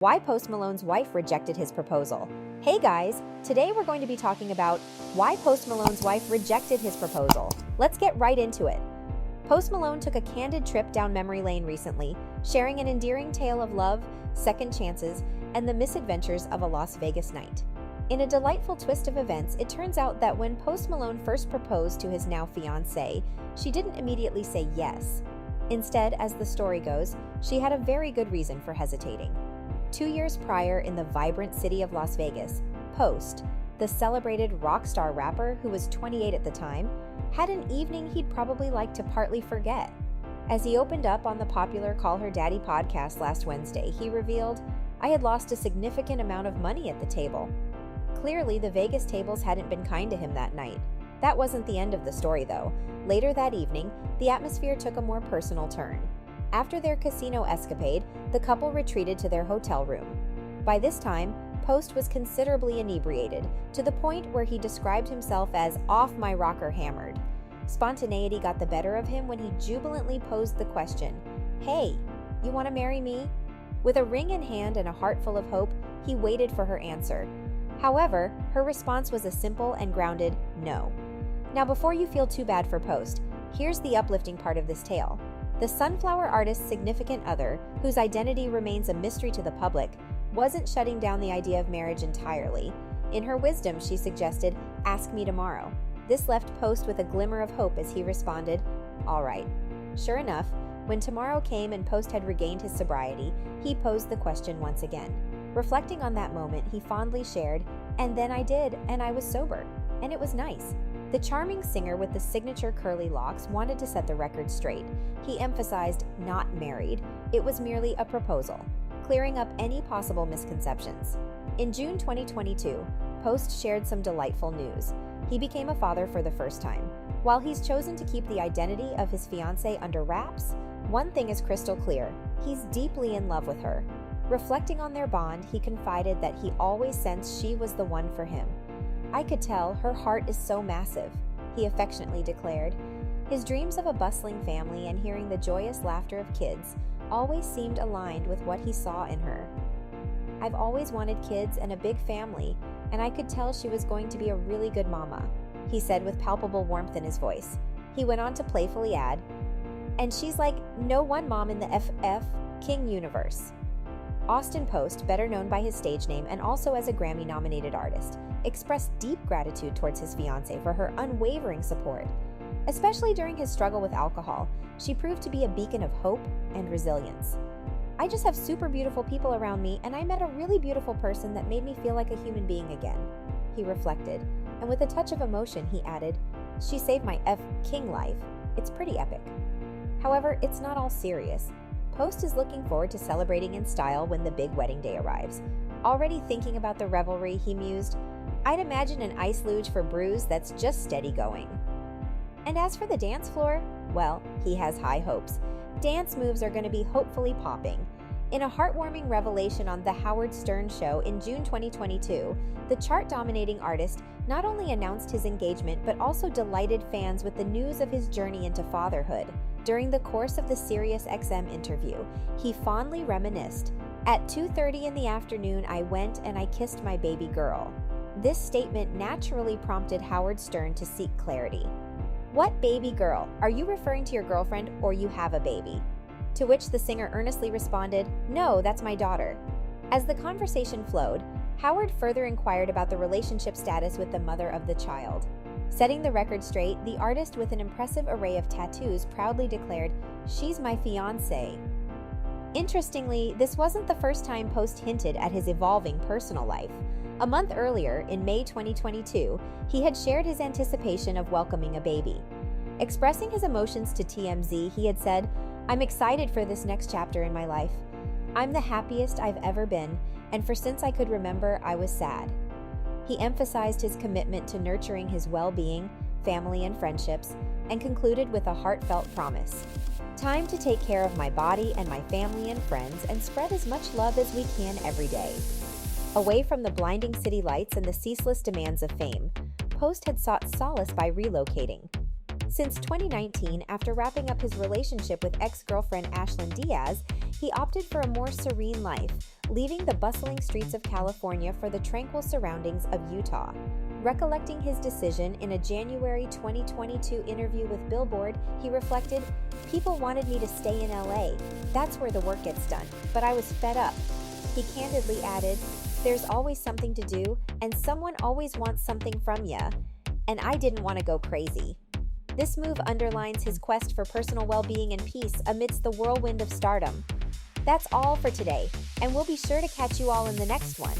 Why Post Malone's wife rejected his proposal. Hey guys, today we're going to be talking about why Post Malone's wife rejected his proposal. Let's get right into it. Post Malone took a candid trip down memory lane recently, sharing an endearing tale of love, second chances, and the misadventures of a Las Vegas night. In a delightful twist of events, it turns out that when Post Malone first proposed to his now fiancée, she didn't immediately say yes. Instead, as the story goes, she had a very good reason for hesitating. 2 years prior, in the vibrant city of Las Vegas, Post, the celebrated rock star rapper who was 28 at the time, had an evening he'd probably like to partly forget. As he opened up on the popular Call Her Daddy podcast last Wednesday, he revealed, "I had lost a significant amount of money at the table." Clearly, the Vegas tables hadn't been kind to him that night. That wasn't the end of the story, though. Later that evening, the atmosphere took a more personal turn. After their casino escapade, the couple retreated to their hotel room. By this time, Post was considerably inebriated, to the point where he described himself as "off my rocker hammered." Spontaneity got the better of him when he jubilantly posed the question, "Hey, you want to marry me?" With a ring in hand and a heart full of hope, he waited for her answer. However, her response was a simple and grounded no. Now, before you feel too bad for Post, here's the uplifting part of this tale. The Sunflower artist's significant other, whose identity remains a mystery to the public, wasn't shutting down the idea of marriage entirely. In her wisdom, she suggested, "Ask me tomorrow." This left Post with a glimmer of hope as he responded, "All right." Sure enough, when tomorrow came and Post had regained his sobriety, he posed the question once again. Reflecting on that moment, he fondly shared, "And then I did, and I was sober. And it was nice." The charming singer with the signature curly locks wanted to set the record straight. He emphasized not married. It was merely a proposal, clearing up any possible misconceptions. In June 2022, Post shared some delightful news. He became a father for the first time. While he's chosen to keep the identity of his fiancée under wraps, one thing is crystal clear: he's deeply in love with her. Reflecting on their bond, he confided that he always sensed she was the one for him. "I could tell her heart is so massive," he affectionately declared. His dreams of a bustling family and hearing the joyous laughter of kids always seemed aligned with what he saw in her. "I've always wanted kids and a big family, and I could tell she was going to be a really good mama," he said with palpable warmth in his voice. He went on to playfully add, "And she's like no one mom in the FF King universe." Austin Post, better known by his stage name and also as a Grammy-nominated artist, expressed deep gratitude towards his fiancée for her unwavering support. Especially during his struggle with alcohol, she proved to be a beacon of hope and resilience. "I just have super beautiful people around me, and I met a really beautiful person that made me feel like a human being again," he reflected. And with a touch of emotion, he added, "She saved my King life. It's pretty epic." However, it's not all serious. Post is looking forward to celebrating in style when the big wedding day arrives. Already thinking about the revelry, he mused, "I'd imagine an ice luge for Bruce that's just steady going." And as for the dance floor, well, he has high hopes. Dance moves are going to be hopefully popping. In a heartwarming revelation on The Howard Stern Show in June 2022, the chart-dominating artist not only announced his engagement but also delighted fans with the news of his journey into fatherhood. During the course of the SiriusXM interview, he fondly reminisced, "At 2:30 in the afternoon, I went and I kissed my baby girl." This statement naturally prompted Howard Stern to seek clarity. "What baby girl? Are you referring to your girlfriend or you have a baby?" To which the singer earnestly responded, "No, that's my daughter." As the conversation flowed, Howard further inquired about the relationship status with the mother of the child. Setting the record straight, the artist with an impressive array of tattoos proudly declared, "She's my fiancée." Interestingly, this wasn't the first time Post hinted at his evolving personal life. A month earlier, in May 2022, he had shared his anticipation of welcoming a baby. Expressing his emotions to TMZ, he had said, "I'm excited for this next chapter in my life. I'm the happiest I've ever been, and for since I could remember, I was sad." He emphasized his commitment to nurturing his well-being, family, and friendships, and concluded with a heartfelt promise. "Time to take care of my body and my family and friends and spread as much love as we can every day." Away from the blinding city lights and the ceaseless demands of fame, Post had sought solace by relocating. Since 2019, after wrapping up his relationship with ex-girlfriend Ashlyn Diaz, he opted for a more serene life, leaving the bustling streets of California for the tranquil surroundings of Utah. Recollecting his decision in a January 2022 interview with Billboard, he reflected, "People wanted me to stay in LA. That's where the work gets done. But I was fed up." He candidly added, "There's always something to do, and someone always wants something from ya. And I didn't want to go crazy." This move underlines his quest for personal well-being and peace amidst the whirlwind of stardom. That's all for today, and we'll be sure to catch you all in the next one.